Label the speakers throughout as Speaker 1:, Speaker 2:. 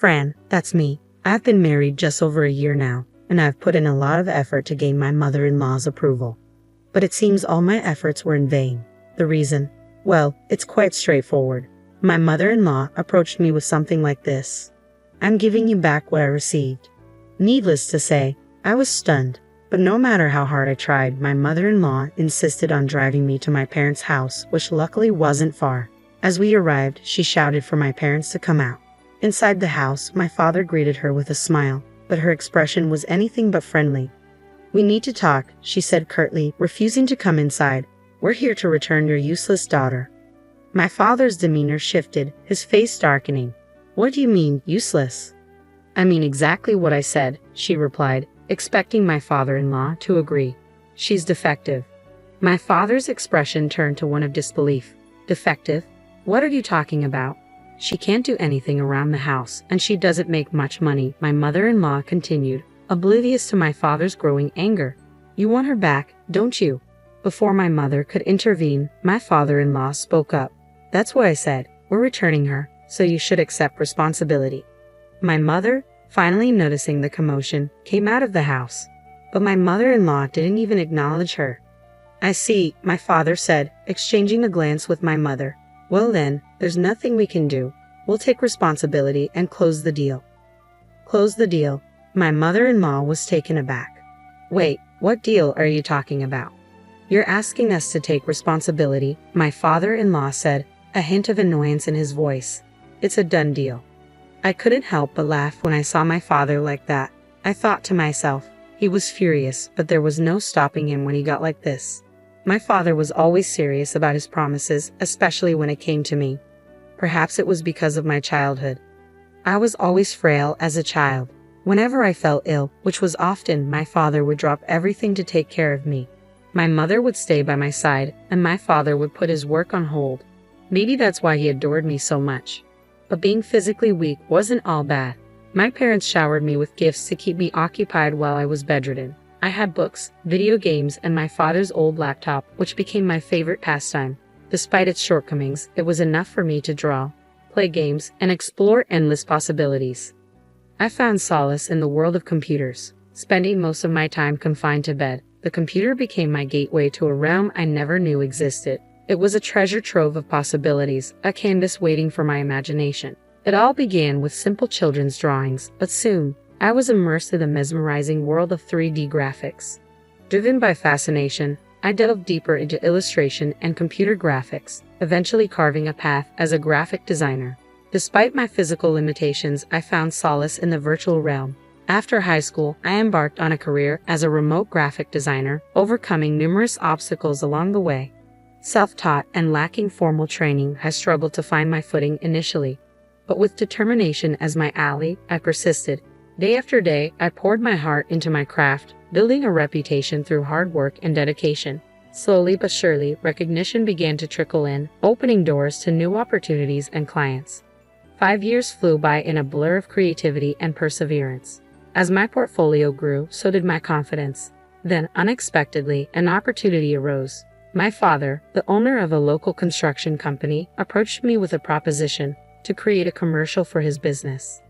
Speaker 1: Fran, that's me. I've been married just over a year now, and I've put in a lot of effort to gain my mother-in-law's approval. But it seems all my efforts were in vain. The reason? Well, it's quite straightforward. My mother-in-law approached me with something like this. I'm giving you back what I received. Needless to say, I was stunned, but no matter how hard I tried, my mother-in-law insisted on driving me to my parents' house, which luckily wasn't far. As we arrived, she shouted for my parents to come out. Inside the house, my father greeted her with a smile, but her expression was anything but friendly. We need to talk, she said curtly, refusing to come inside. We're here to return your useless daughter. My father's demeanor shifted, his face darkening. What do you mean, useless? I mean exactly what I said, she replied, expecting my father-in-law to agree. She's defective. My father's expression turned to one of disbelief. Defective? What are you talking about? She can't do anything around the house, and she doesn't make much money, my mother-in-law continued, oblivious to my father's growing anger. You want her back, don't you? Before my mother could intervene, my father-in-law spoke up. That's what I said. We're returning her, so you should accept responsibility. My mother, finally noticing the commotion, came out of the house. But my mother-in-law didn't even acknowledge her. I see, my father said, exchanging a glance with my mother. Well then, there's nothing we can do. We'll take responsibility and close the deal. Close the deal? My mother-in-law was taken aback. Wait, what deal are you talking about? You're asking us to take responsibility, my father-in-law said, a hint of annoyance in his voice. It's a done deal. I couldn't help but laugh when I saw my father like that. I thought to myself, he was furious, but there was no stopping him when he got like this. My father was always serious about his promises, especially when it came to me. Perhaps it was because of my childhood. I was always frail as a child. Whenever I fell ill, which was often, my father would drop everything to take care of me. My mother would stay by my side, and my father would put his work on hold. Maybe that's why he adored me so much. But being physically weak wasn't all bad. My parents showered me with gifts to keep me occupied while I was bedridden. I had books, video games, and my father's old laptop, which became my favorite pastime. Despite its shortcomings, it was enough for me to draw, play games, and explore endless possibilities. I found solace in the world of computers. Spending most of my time confined to bed, the computer became my gateway to a realm I never knew existed. It was a treasure trove of possibilities, a canvas waiting for my imagination. It all began with simple children's drawings, but soon, I was immersed in the mesmerizing world of 3D graphics. Driven by fascination, I delved deeper into illustration and computer graphics, eventually carving a path as a graphic designer. Despite my physical limitations, I found solace in the virtual realm. After high school, I embarked on a career as a remote graphic designer, overcoming numerous obstacles along the way. Self-taught and lacking formal training, I struggled to find my footing initially. But with determination as my ally, I persisted. Day after day, I poured my heart into my craft, building a reputation through hard work and dedication. Slowly but surely, recognition began to trickle in, opening doors to new opportunities and clients. 5 years flew by in a blur of creativity and perseverance. As my portfolio grew, so did my confidence. Then, unexpectedly, an opportunity arose. My father, the owner of a local construction company, approached me with a proposition to create a commercial for his business.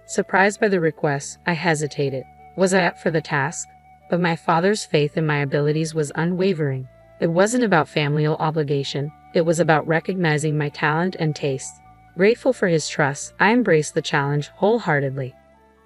Speaker 1: Surprised by the request, I hesitated. Was I up for the task? But my father's faith in my abilities was unwavering. It wasn't about familial obligation, it was about recognizing my talent and taste. Grateful for his trust, I embraced the challenge wholeheartedly.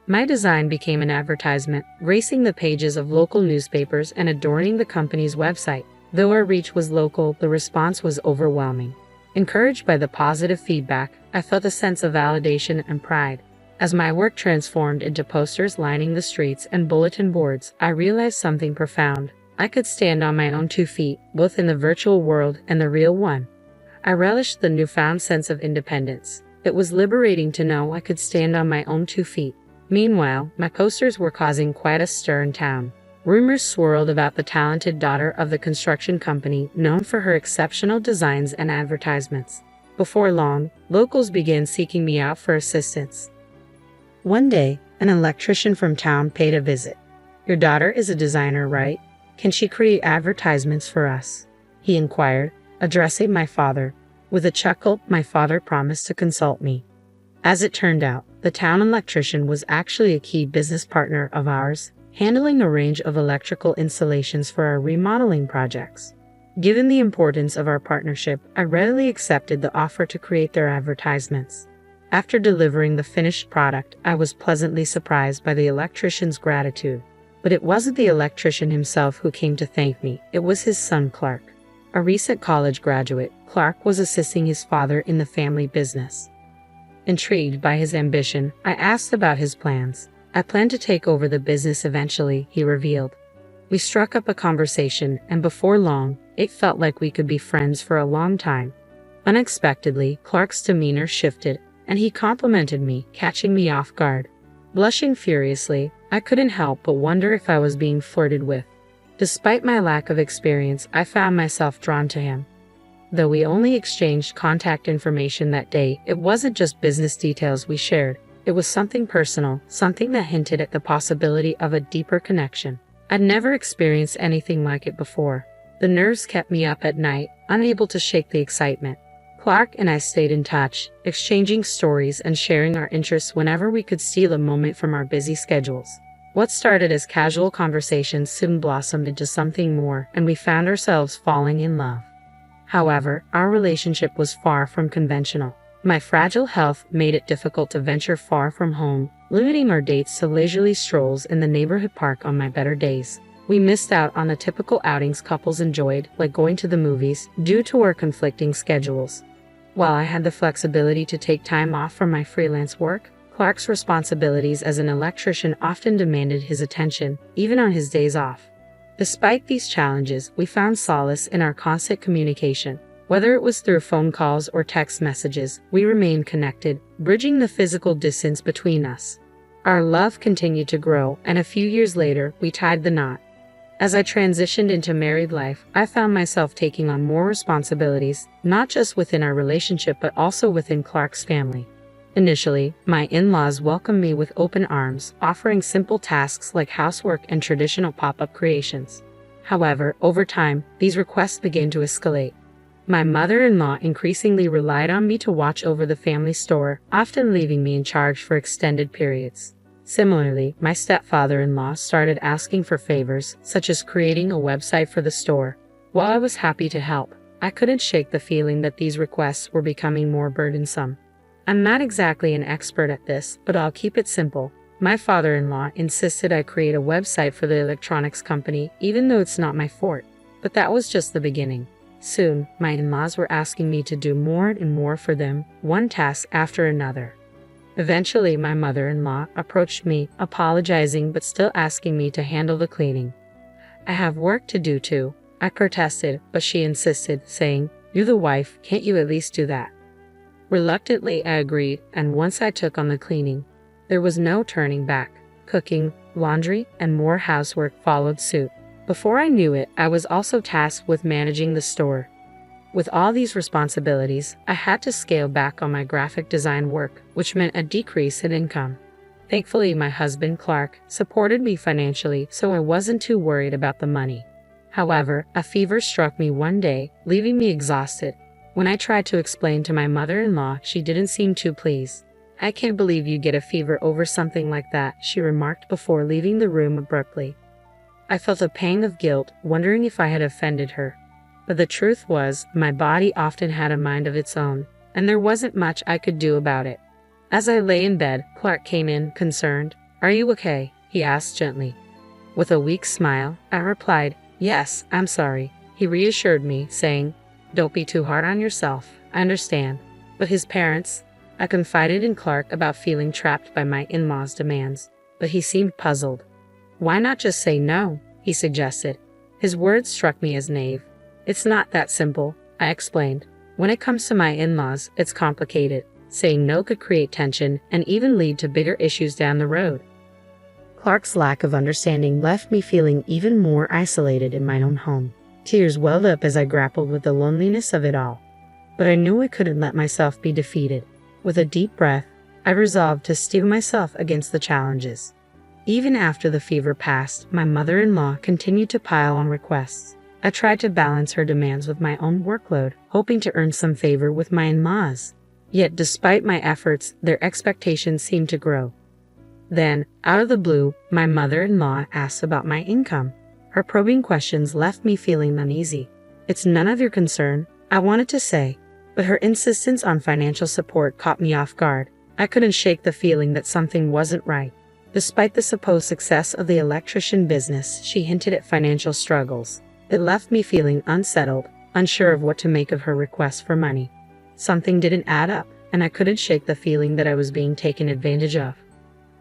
Speaker 1: My design became an advertisement, gracing the pages of local newspapers and adorning the company's website. Though our reach was local, the response was overwhelming. Encouraged by the positive feedback, I felt a sense of validation and pride. As my work transformed into posters lining the streets and bulletin boards, I realized something profound. I could stand on my own 2 feet, both in the virtual world and the real one. I relished the newfound sense of independence. It was liberating to know I could stand on my own 2 feet. Meanwhile, my posters were causing quite a stir in town. Rumors swirled about the talented daughter of the construction company, known for her exceptional designs and advertisements. Before long, locals began seeking me out for assistance. One day, an electrician from town paid a visit. "Your daughter is a designer, right? Can she create advertisements for us?" he inquired, addressing my father. With a chuckle, my father promised to consult me. As it turned out, The town electrician was actually a key business partner of ours, handling a range of electrical installations for our remodeling projects. Given the importance of our partnership, I readily accepted the offer to create their advertisements. After delivering the finished product, I was pleasantly surprised by the electrician's gratitude. But it wasn't the electrician himself who came to thank me, it was his son Clark. A recent college graduate, Clark was assisting his father in the family business. Intrigued by his ambition, I asked about his plans. "I plan to take over the business eventually," he revealed. We struck up a conversation, and before long, it felt like we could be friends for a long time. Unexpectedly, Clark's demeanor shifted, and he complimented me, catching me off guard. Blushing furiously, I couldn't help but wonder if I was being flirted with. Despite my lack of experience, I found myself drawn to him. Though we only exchanged contact information that day, it wasn't just business details we shared. It was something personal, something that hinted at the possibility of a deeper connection. I'd never experienced anything like it before. The nerves kept me up at night, unable to shake the excitement. Clark and I stayed in touch, exchanging stories and sharing our interests whenever we could steal a moment from our busy schedules. What started as casual conversations soon blossomed into something more, and we found ourselves falling in love. However, our relationship was far from conventional. My fragile health made it difficult to venture far from home, limiting our dates to leisurely strolls in the neighborhood park on my better days. We missed out on the typical outings couples enjoyed, like going to the movies, due to our conflicting schedules. While I had the flexibility to take time off from my freelance work, Clark's responsibilities as an electrician often demanded his attention, even on his days off. Despite these challenges, we found solace in our constant communication. Whether it was through phone calls or text messages, we remained connected, bridging the physical distance between us. Our love continued to grow, and a few years later, we tied the knot. As I transitioned into married life, I found myself taking on more responsibilities, not just within our relationship but also within Clark's family. Initially, my in-laws welcomed me with open arms, offering simple tasks like housework and traditional pop-up creations. However, over time, these requests began to escalate. My mother-in-law increasingly relied on me to watch over the family store, often leaving me in charge for extended periods. Similarly, my stepfather-in-law started asking for favors, such as creating a website for the store. While I was happy to help, I couldn't shake the feeling that these requests were becoming more burdensome. I'm not exactly an expert at this, but I'll keep it simple. My father-in-law insisted I create a website for the electronics company, even though it's not my forte. But that was just the beginning. Soon, my in-laws were asking me to do more and more for them, one task after another. Eventually, my mother-in-law approached me, apologizing but still asking me to handle the cleaning. "I have work to do too," I protested, but she insisted, saying, "You're the wife, can't you at least do that?" Reluctantly, I agreed, and once I took on the cleaning, there was no turning back. Cooking, laundry, and more housework followed suit. Before I knew it, I was also tasked with managing the store. With all these responsibilities, I had to scale back on my graphic design work, which meant a decrease in income. Thankfully, my husband, Clark, supported me financially, so I wasn't too worried about the money. However, a fever struck me one day, leaving me exhausted. When I tried to explain to my mother-in-law, she didn't seem too pleased. "I can't believe you get a fever over something like that," she remarked before leaving the room abruptly. I felt a pang of guilt, wondering if I had offended her. But the truth was, my body often had a mind of its own, and there wasn't much I could do about it. As I lay in bed, Clark came in, concerned. "Are you okay?" he asked gently. With a weak smile, I replied, "Yes, I'm sorry." He reassured me, saying, "Don't be too hard on yourself. I understand." But his parents? I confided in Clark about feeling trapped by my in-laws' demands, but he seemed puzzled. "Why not just say no?" he suggested. His words struck me as naive. "It's not that simple," I explained. "When it comes to my in-laws, it's complicated. Saying no could create tension and even lead to bigger issues down the road." Clark's lack of understanding left me feeling even more isolated in my own home. Tears welled up as I grappled with the loneliness of it all. But I knew I couldn't let myself be defeated. With a deep breath, I resolved to steel myself against the challenges. Even after the fever passed, my mother-in-law continued to pile on requests. I tried to balance her demands with my own workload, hoping to earn some favor with my in-laws. Yet despite my efforts, their expectations seemed to grow. Then, out of the blue, my mother-in-law asked about my income. Her probing questions left me feeling uneasy. "It's none of your concern," I wanted to say, but her insistence on financial support caught me off guard. I couldn't shake the feeling that something wasn't right. Despite the supposed success of the electrician business, she hinted at financial struggles. It left me feeling unsettled, unsure of what to make of her request for money. Something didn't add up, and I couldn't shake the feeling that I was being taken advantage of.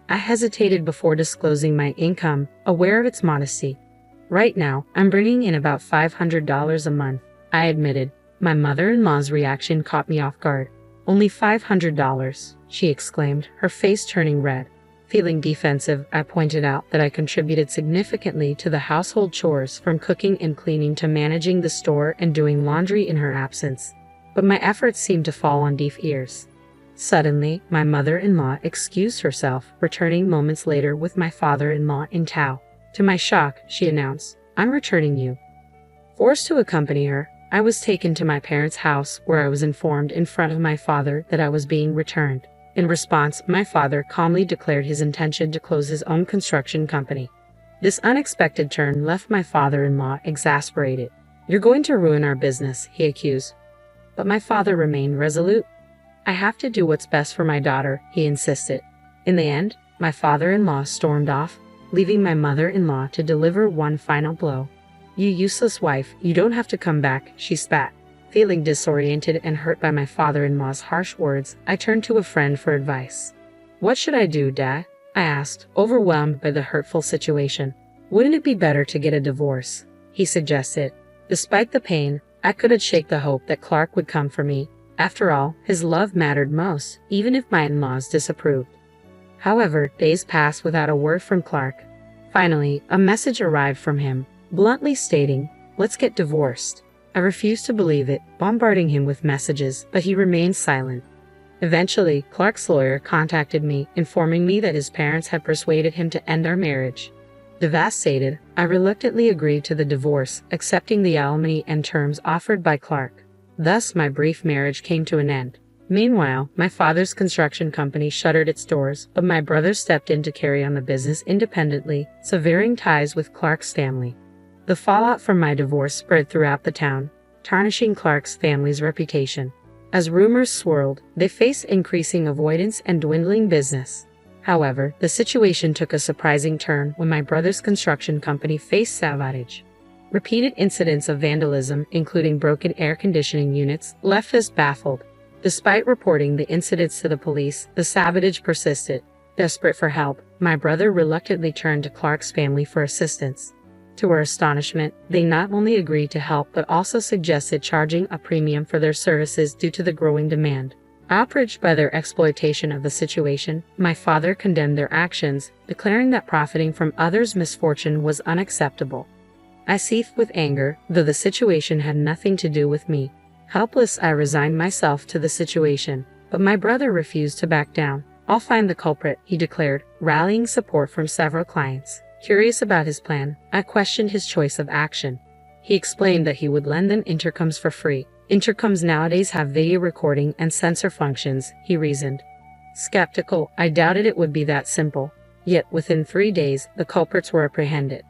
Speaker 1: I hesitated before disclosing my income, aware of its modesty. "Right now, I'm bringing in about $500 a month," I admitted. My mother-in-law's reaction caught me off guard. "Only $500, she exclaimed, her face turning red. Feeling defensive, I pointed out that I contributed significantly to the household chores, from cooking and cleaning to managing the store and doing laundry in her absence. But my efforts seemed to fall on deaf ears. Suddenly, my mother-in-law excused herself, returning moments later with my father-in-law in tow. To my shock, she announced, "I'm returning you." Forced to accompany her, I was taken to my parents' house, where I was informed in front of my father that I was being returned. In response, my father calmly declared his intention to close his own construction company. This unexpected turn left my father-in-law exasperated. "You're going to ruin our business," he accused. But my father remained resolute. "I have to do what's best for my daughter," he insisted. In the end, my father-in-law stormed off, leaving my mother-in-law to deliver one final blow. "You useless wife, you don't have to come back," she spat. Feeling disoriented and hurt by my father-in-law's harsh words, I turned to a friend for advice. "What should I do, Dad?" I asked, overwhelmed by the hurtful situation. "Wouldn't it be better to get a divorce?" he suggested. Despite the pain, I couldn't shake the hope that Clark would come for me. After all, his love mattered most, even if my in-laws disapproved. However, days passed without a word from Clark. Finally, a message arrived from him, bluntly stating, "Let's get divorced." I refused to believe it, bombarding him with messages, but he remained silent. Eventually, Clark's lawyer contacted me, informing me that his parents had persuaded him to end our marriage. Devastated, I reluctantly agreed to the divorce, accepting the alimony and terms offered by Clark. Thus, my brief marriage came to an end. Meanwhile, my father's construction company shuttered its doors, but my brother stepped in to carry on the business independently, severing ties with Clark's family. The fallout from my divorce spread throughout the town, tarnishing Clark's family's reputation. As rumors swirled, they faced increasing avoidance and dwindling business. However, the situation took a surprising turn when my brother's construction company faced sabotage. Repeated incidents of vandalism, including broken air conditioning units, left us baffled. Despite reporting the incidents to the police, the sabotage persisted. Desperate for help, my brother reluctantly turned to Clark's family for assistance. To our astonishment, they not only agreed to help but also suggested charging a premium for their services due to the growing demand. Outraged by their exploitation of the situation, my father condemned their actions, declaring that profiting from others' misfortune was unacceptable. I seethed with anger, though the situation had nothing to do with me. Helpless, I resigned myself to the situation, but my brother refused to back down. "I'll find the culprit," he declared, rallying support from several clients. Curious about his plan, I questioned his choice of action. He explained that he would lend them intercoms for free. "Intercoms nowadays have video recording and sensor functions," he reasoned. Skeptical, I doubted it would be that simple. Yet within 3 days, the culprits were apprehended.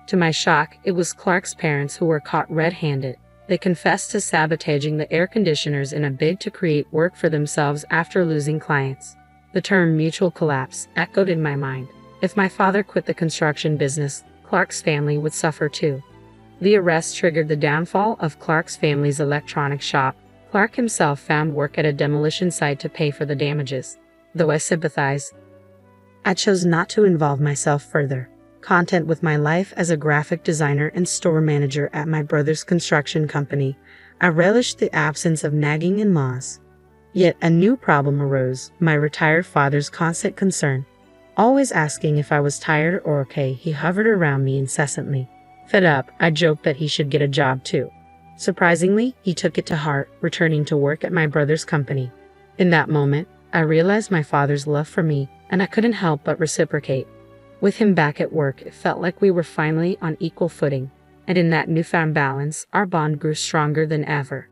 Speaker 1: To my shock, it was Clark's parents who were caught red-handed. They confessed to sabotaging the air conditioners in a bid to create work for themselves after losing clients. The term mutual collapse echoed in my mind. If my father quit the construction business, Clark's family would suffer too. The arrest triggered the downfall of Clark's family's electronics shop. Clark himself found work at a demolition site to pay for the damages. Though I sympathized, I chose not to involve myself further. Content with my life as a graphic designer and store manager at my brother's construction company, I relished the absence of nagging in-laws. Yet a new problem arose, my retired father's constant concern. Always asking if I was tired or okay, he hovered around me incessantly. Fed up, I joked that he should get a job too. Surprisingly, he took it to heart, returning to work at my brother's company. In that moment, I realized my father's love for me, and I couldn't help but reciprocate. With him back at work, it felt like we were finally on equal footing, and in that newfound balance, our bond grew stronger than ever.